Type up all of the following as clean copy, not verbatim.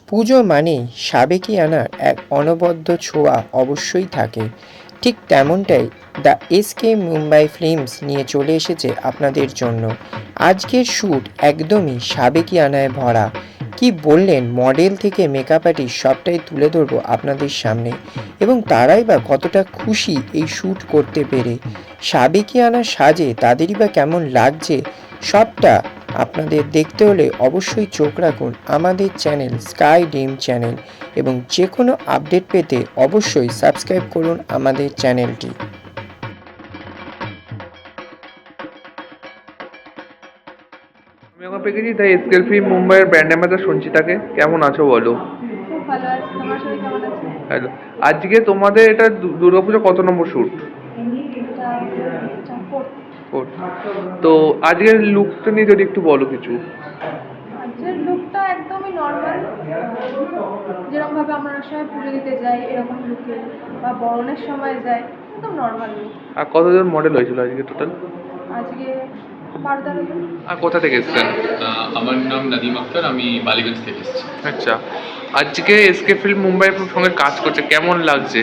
পুজো মানেই সাবেকিয়ানার এক অনবদ্য ছোঁয়া অবশ্যই থাকে। ঠিক তেমনটাই দ্য এসকে মুম্বাই ফিল্মস নিয়ে চলে এসেছে আপনাদের জন্য। আজকের শ্যুট একদমই সাবেকিয়ানায় ভরা। কি বললেন, মডেল থেকে মেকআপ আর্টিস্ট সবটাই তুলে ধরবো আপনাদের সামনে, এবং তারাই বা কতটা খুশি এই শ্যুট করতে পেরে। সাবেকিয়ানা সাজে তাদেরই বা কেমন লাগছে সবটা আপনাদের দেখতে হলে অবশ্যই চোখ রাখুন আমাদের চ্যানেল স্কাই ড্রিম চ্যানেল, এবং যে কোনো আপডেট পেতে অবশ্যই সাবস্ক্রাইব করুন আমাদের চ্যানেলটি। আমি এখন পেয়েছি তাই এসকেল ফিল্ম মুম্বাইয়ের ব্র্যান্ড অ্যাম্বাসাডার সঞ্চিতাকে। কেমন আছো বলো? খুব ভালো আছি। তোমার শরীর কেমন আছে? হ্যালো। আজকে তোমাদের এটা দুর্গাপুজো কত নম্বর শ্যুট? এটা fourth। তো আজকের লুকটা নিয়ে যদি একটু বলো কিছু। আজকের লুকটা একদমই নর্মাল, যেরকম ভাবে আমরা সবাই পুজো দিতে যাই এরকম লুকে, বা বরণের সময় যাই, একদম নর্মাল লুক। আর কতজন মডেল হয়েছিল আজকে টোটাল? আজকে 12-13 জন। আর কোথা থেকে এসেছেন? আমার নাম নাদিম আক্তার, আমি বালিগঞ্জ থেকে এসেছি। আচ্ছা, আজকে এসকে ফিল্ম মুম্বাইয়ের সঙ্গে কাজ করছে, কেমন লাগছে?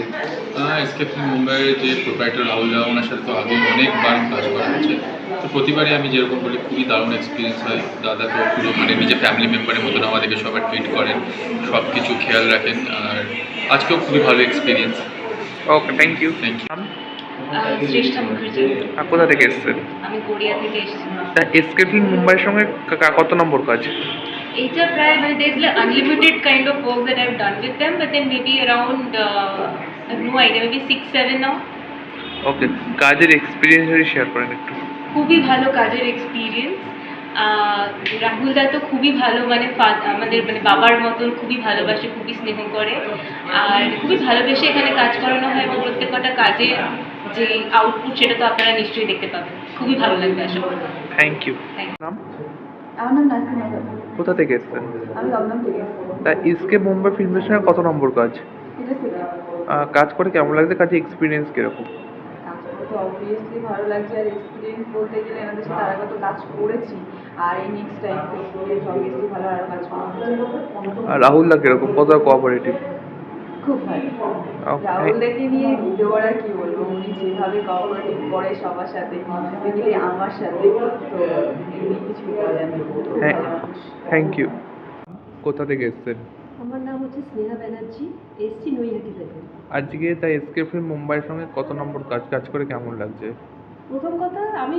এসকে ফিল্ম মুম্বাইয়ের যে প্রোপ্রাইটার রাহুল দা, ওনার সাথে তো আগে অনেকবার কাজ করা হয়েছে। তো প্রতিবারই আমি যেরকম বলি, খুবই দারুণ এক্সপিরিয়েন্স হয়। দাদা তো পুরো নিজের ফ্যামিলি মেম্বারের মতন আমাদেরকে সবাই ট্রিট করেন, সব কিছু খেয়াল রাখেন। আর আজকেও খুবই ভালো experience. Okay, thank you. Thank you. Shreshtha Mukherjee. আর কোথা থেকে এসেছেন? আমি গড়িয়া থেকে এসেছি। তা এসকে ফিল্ম মুম্বাইয়ের সঙ্গে কত নম্বর কাজ? এইটা প্রায় there is like unlimited kind of work that I've done with them, but then maybe around I have no idea, maybe 6-7 now. ওকে, কাজের এক্সপিরিয়েন্স যদি শেয়ার করেন একটু। খুবই ভালো কাজের এক্সপিরিয়েন্স। রাহুল দা তো খুবই ভালো, আমাদের বাবার মতন খুবই ভালোবাসে, খুবই স্নেহ করে, আর খুবই ভালোবেসে এখানে কাজ করানো হয়, এবং প্রত্যেকটা কাজের যে আউটপুট সেটা তো আপনারা নিশ্চয়ই দেখতে পাবেন। খুবই ভালো লাগবে আশা করি। Thank you. Thank you. নাম? আমার নাম নাসিমা খাতুন। কোথা থেকে এসেছেন? আমি লন্ডন থেকে এসেছি। তা এসকে মুম্বাই ফিল্মের সঙ্গে কত নম্বর কাজ? এটা সেকেন্ড। কাজ করে কেমন লাগছে? কাজে এক্সপিরিয়েন্স কিরকম? কাজ করে তো অবভিয়াসলি ভালো লাগছে, আর এক্সপিরিয়েন্স বলতে গেলে এনাদের সাথে আর তো কাজ করেছি, আর এই নেক্সট টাইম এক্সপিরিয়েন্স অবভিয়াসলি ভালো, আরও কাজ করা আর রাহুল দা কিরকম, কত কোঅপারেটিভ? খুব ভালো। Okay. রাহুলদাকে নিয়ে ভিডিও আর কি বলবো, উনি যেভাবে কোঅপারেটিভ করে সবার সাথে, স্পেশালি আমার সাথে, তো এমনি কিছু বলার নেই। খুব হ্যাঁ, ভালো মানুষ। Thank you. কোথা থেকে এসেছেন? আমার নাম হচ্ছে স্নেহা ব্যানার্জি, এসছি নৈহাটি থেকে। আজকে তাই এসকে ফিল্ম মুম্বাইয়ের সঙ্গে কত নম্বর কাজ? কাজ করে কেমন লাগছে? প্রথম কথা, আমি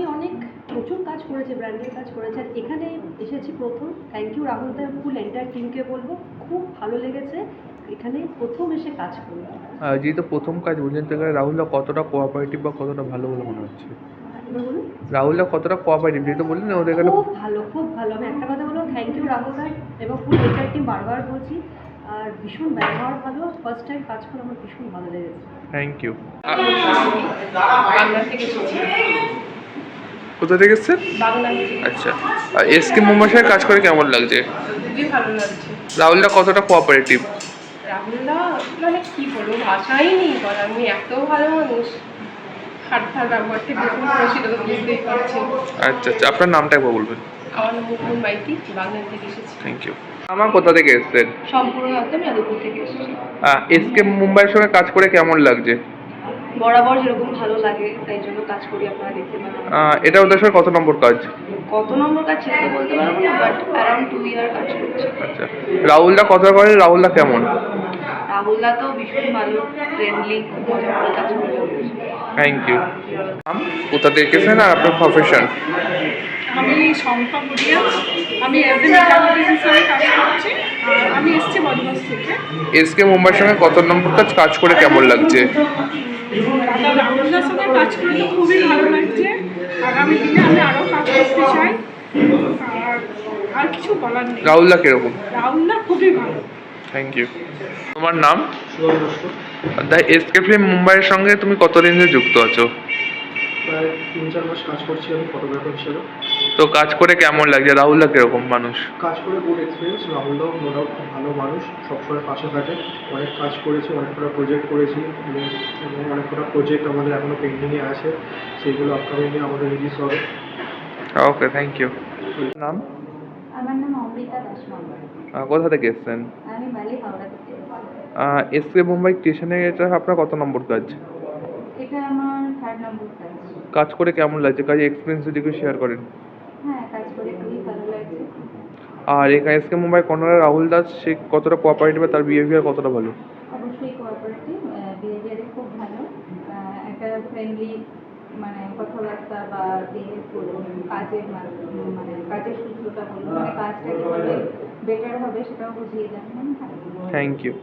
প্রচুর কাজ করেছি, ব্র্যান্ডের কাজ করেছি, আর এখানে এসেছি প্রথম। Thank you Rahul da, full entire টিমকে বলবো, খুব ভালো লেগেছে এখানে প্রথম এসে কাজ করে। যেহেতু প্রথম কাজ বলছেন, তো রাহুলদা কতটা কোঅপারেটিভ বা কতটা ভালো বলে মনে হচ্ছে? বলুন। রাহুলদা কতটা কোঅপারেটিভ, যেহেতু বললেন ওদের এখানে। খুব ভালো, খুব ভালো। আমি একটা কথা বলবো, থ্যাংক ইউ রাহুল দা এবং ফুল এন্টায়ার টিম, বারবার বলছি। আর ভীষণ ব্যবহার ভালো, ফার্স্ট টাইম কাজ করে আমার ভীষণ ভালো লেগেছে। Thank you. বাংলা থেকে এসেছি। কোথা থেকে এসেছেন? বাংলা থেকে। আচ্ছা, আর এসকে মুম্বাইয়ের সঙ্গে কাজ করে কেমন লাগছে? খুবই ভালো লাগছে। রাহুলদা কতটা কোঅপারেটিভ? রাহুলদা কি বলবো, ভাষাই নেই বলার, উনি এত ভালো মানুষ। হাটফার ব্যবহার থেকে যখন করেছি তো বুঝতেই পারছি। আচ্ছা আচ্ছা, আপনার নামটা একবার বলবেন। আমার নাম মুকুল মাইতি, বাংলা থেকে এসেছি। Thank you. আমার কোথা থেকে এসেছেন? সম্পূর্ণ হতে আমি আলিপুর থেকে এসেছি। এসকে মুম্বাইয়ের সঙ্গে কাজ করে কেমন লাগছে? বরাবর যেরকম ভালো লাগে তাই জন্য কাজ করি, আপনারা দেখতে পাবেন। এটা ওদের সঙ্গে কত নম্বর কাজ? কত নম্বর কাজ সেটা বলতে পারবো না, বাট অ্যারাউন্ড 2 ইয়ার কাজ করছি। আচ্ছা, রাহুলদা কথা করে, রাহুলদা কেমন? রাহুলদা তো ভীষণ ভালো, ফ্রেন্ডলি, খুব মজা করে কাজ করে। Thank you. কোথা থেকে এসেছেন আর আপনার প্রফেশন? আমি শম্পা গুড়িয়া, আমি অ্যাজ এ মেকআপ আর্টিস্ট হিসেবে কাজ করছি, আর আমি এসেছি বজবজ থেকে। এসকে মুম্বাইয়ের সঙ্গে কত নম্বর কাজ করে কেমন লাগছে? রাহুলদার সঙ্গে কাজ করে তো খুবই ভালো লাগছে। আগামী দিনে আমি আরও কাজ করতে চাই, আর কিছু বলার নেই। রাহুলদা কিরকম? রাহুলদা খুবই ভালো। Thank you. তোমার নাম? দ্য এসকে ফিল্ম মুম্বাইয়ের সঙ্গে তুমি কতদিন ধরে যুক্ত আছো? প্রায় 3-4 মাস কাজ করছি আমি ফটোগ্রাফার হিসেবে। তো কাজ করে কেমন লাগছে? রাহুলদা কিরকম মানুষ? কাজ করে গুড এক্সপিরিয়েন্স। রাহুলদাও নো ডাউট খুব ভালো মানুষ, সবসময় পাশে থাকে। অনেক কাজ করেছি, অনেক কটা প্রজেক্ট করেছি, এবং অনেক কটা প্রজেক্ট আমাদের এখনও পেন্ডিংয়ে আছে, সেইগুলো আপকামিংয়ে আমাদের রিলিজ হবে। ওকে, থ্যাংক ইউ। নাম? আমার নাম অমৃতা দাস মন্ডল। কোথা থেকে এসছেন? আমি বালি হাওড়া থেকে এসেছি। এসকে মুম্বাই স্টেশনে এটা আপনার কত নম্বর কাজ? এটা আমার 3rd নম্বর কাজ। কাজ করে কেমন লাগছে? কাজের এক্সপিরিয়েন্স যদি একটু শেয়ার করেন। হ্যাঁ, কাজ করে খুবই ভালো লাগছে। আর এখানে এসকে মুম্বাই কর্নারের রাহুল দাস সে কতটা কোঅপারেটিভ বা তার বিহেভিয়ার কতটা ভালো? অবশ্যই কোঅপারেটিভ, বিহেভিয়ারে খুব ভালো। একটা ফ্রেন্ডলি মানে কথাবার্তা বা বিহেভ করুন, কাজের মানে কাজের সূত্রটা বলুন, মানে কাজটা কীভাবে বেটার হবে সেটাও বুঝিয়ে দেন। ভালো। Thank you.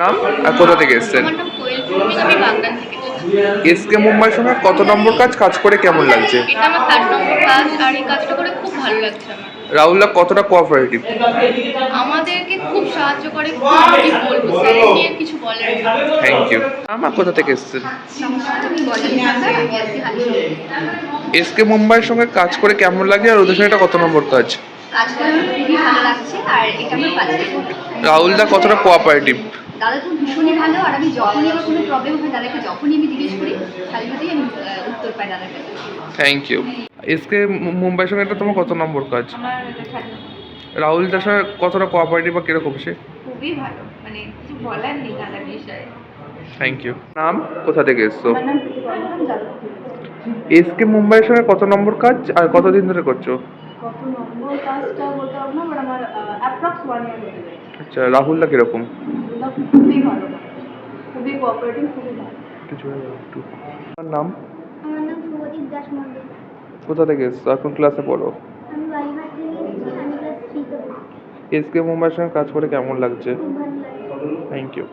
নাম আর কোথা থেকে এসছেন? আমার নাম কোয়েল ভৌমিক, আমি বাগদান থেকে এসেছি। এসকে মুম্বাইয়ের সঙ্গে কত নম্বর কাজ করে কেমন লাগছে? এটা আমার 3rd নম্বর কাজ, আর এই কাজটা করে খুব ভালো লাগছে আমার। রাহুল দা কতটা কোঅপারেটিভ? আমাদেরকে খুব সাহায্য করে, কি বলবো, স্যারের নিয়ে কিছু বলার নেই। Thank you. আমার কোথা থেকে এসছেন? আমি বলেন দাদা, আমি আছি হালিশহর। এসকে মুম্বাইয়ের সঙ্গে কাজ করে কেমন লাগে আর ওদের সঙ্গে এটা কত নম্বর কাজ? কাজ করে আমার খুবই ভালো লাগছে, আর এটা আমার 5 নম্বর। রাহুল দা কতটা কোঅপারেটিভ? দাদা তো ভীষণই ভালো, আর আমি যখনই আমার কোনো প্রবলেম হয় দাদাকে যখনই আমি জিজ্ঞেস করি খালি কথাই আমি উত্তর পাই দাদার কাছে। Thank you. এসকে মুম্বাইয়ের সঙ্গে এটা তোমার কত নম্বর কাজ? আমার এটা 3rd নম্বর। রাহুল দার সঙ্গে কতটা কোঅপারেটিভ বা কিরকম সে? খুবই ভালো, মানে কিছু বলার নেই দাদার বিষয়ে। Thank you. নাম কোথা থেকে এসছো? আমার নাম প্রীতি যাদব। এসকে মুম্বাইয়ের সঙ্গে কত নম্বর কাজ আর কতদিন ধরে করছো? কত নম্বর কাজটা বলতে পারবো না, বাট আমার অ্যাপ্রক্স 1 ইয়ার হয়ে গেছে। আচ্ছা, রাহুল দা কিরকম? ওটা খুবই ভালো, খুবই কোঅপারেটিভ, খুবই ভালো। কিছু একটু। আমার নাম? আমার নাম শুভদীপ দাস মন্ডল। কোথা থেকে এসছো? এখন ক্লাসে পড়ো। আমি বালিঘাট থেকে এসেছি, আমি ক্লাস 3 তে পড়ি। এসকে মুম্বাইয়ের সঙ্গে কাজ করে কেমন লাগছে? খুব ভালো লাগে। Thank you.